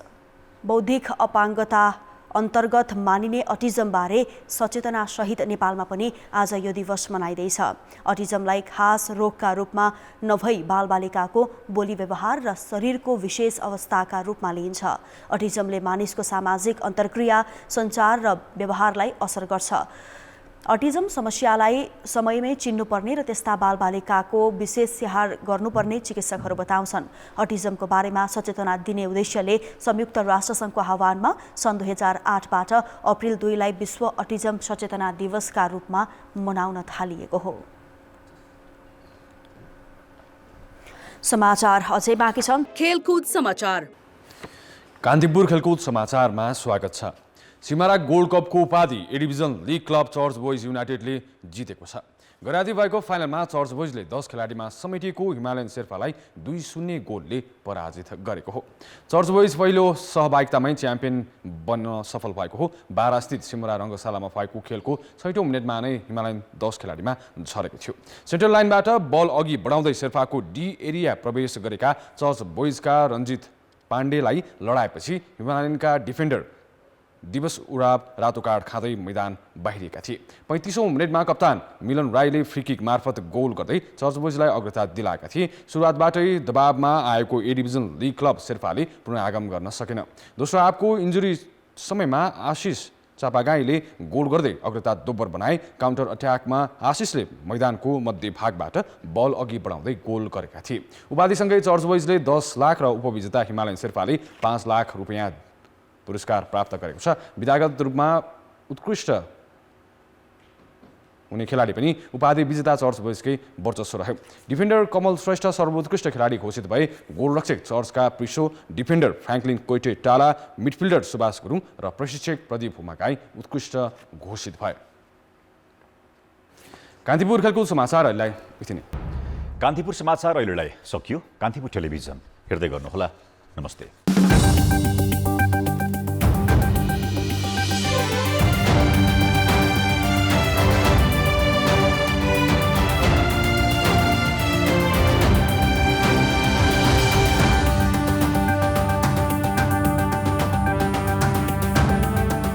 बौद्धिक अपाङ्गता अन्तर्गत मानिने अटिजमबारे सचेतना सहित नेपालमा पनि आज यो दिवस मनाइँदैछ। अटिजमलाई खास रोगका रूपमा नभई बालबालिकाको बोली व्यवहार र शरीरको विशेष अवस्थाका रूपमा लिइन्छ। अटिजमले मानिसको सामाजिक अन्तर्क्रिया, सञ्चार र व्यवहारलाई असर गर्छ। अटिजम समस्यालाई समयमै चिन्नुपर्ने र त्यस्ता बालबालिकाको विशेष स्याहार गर्नुपर्ने चिकित्सकहरू बताउँछन्। अटिजमको बारेमा सचेतना दिने उद्देश्यले संयुक्त राष्ट्रसङ्घको आह्वानमा सन् 2008बाट अप्रिल 2 लाई विश्व अटिजम सचेतना दिवसका रूपमा मनाउन थालिएको हो। समाचार अझै बाँकी छन्।
खेलकुद समाचार।
कान्तिपुर खेलकुद समाचारमा स्वागत छ। सिमारा गोल्ड कपको उपाधि A division league club church boys युनाइटेडले जितेको छ। गैराती भएको फाइनलमा चर्च बोइजले 10 खेलाडीमा समेटिएको हिमालयन शेर्पालाई 2-0 गोलले पराजित गरेको हो। चर्च बोइज पहिलो सहभागितामै च्याम्पियन बन्न सफल भएको हो। बारास्थित सिमरा रङ्गशालामा भएको खेलको 6औं मिनेटमा नै हिमालयन 10 खेलाडीमा झरेको थियो। सेन्ट्रल लाइनबाट बल अघि बढाउँदै शेर्पाको डी एरिया प्रवेश गरेका चर्च बोइजका रञ्जित पाण्डेलाई लडाएपछि हिमालयनका डिफेन्डर दिवस उराव रातो कार्ड खाँदै मैदान बाहिरिएका थिए। 35औं मिनेटमा कप्तान मिलन राईले फ्रीकिक मार्फत गोल गर्दै चर्च बोइजलाई अग्रता दिलाएका थिए। सुरुवातबाटै दबावमा आएको ए डिभिजन लिग क्लब शेर्पाले पुनरागमन गर्न सकेन। दोस्रो हाफको इन्जुरी समयमा आशिष चापागाईले गोल गर्दै अग्रता दोब्बर बनाए। काउन्टर अट्याकमा आशिषले मैदानको मध्यभागबाट बल अघि बढाउँदै गोल गरेका थिए। उपाधिसँगै चर्च बोइजले 10 लाख र उपविजेता हिमालयन शेर्पाले 5 लाख रुपियाँ पुरस्कार प्राप्त गरेको छ। विधागत रूपमा उत्कृष्ट हुने खेलाडी पनि उपाधि विजेता चर्च बोइजकै वर्चस्व रह्यो। डिफेन्डर कमल श्रेष्ठ सर्वोत्कृष्ट खेलाडी घोषित भए। गोलरक्षक चर्चका प्रिसो, डिफेन्डर फ्र्याङ्कलिन कोइटे टाला, मिडफिल्डर सुभाष गुरुङ र प्रशिक्षक प्रदीप हुमाकाई उत्कृष्ट घोषित भए। कान्तिपुर खेलकुद समाचार अहिलेलाई यति नै।
कान्तिपुर समाचार अहिलेलाई सकियो। कान्तिपुर टेलिभिजन हेर्दै गर्नुहोला। नमस्ते।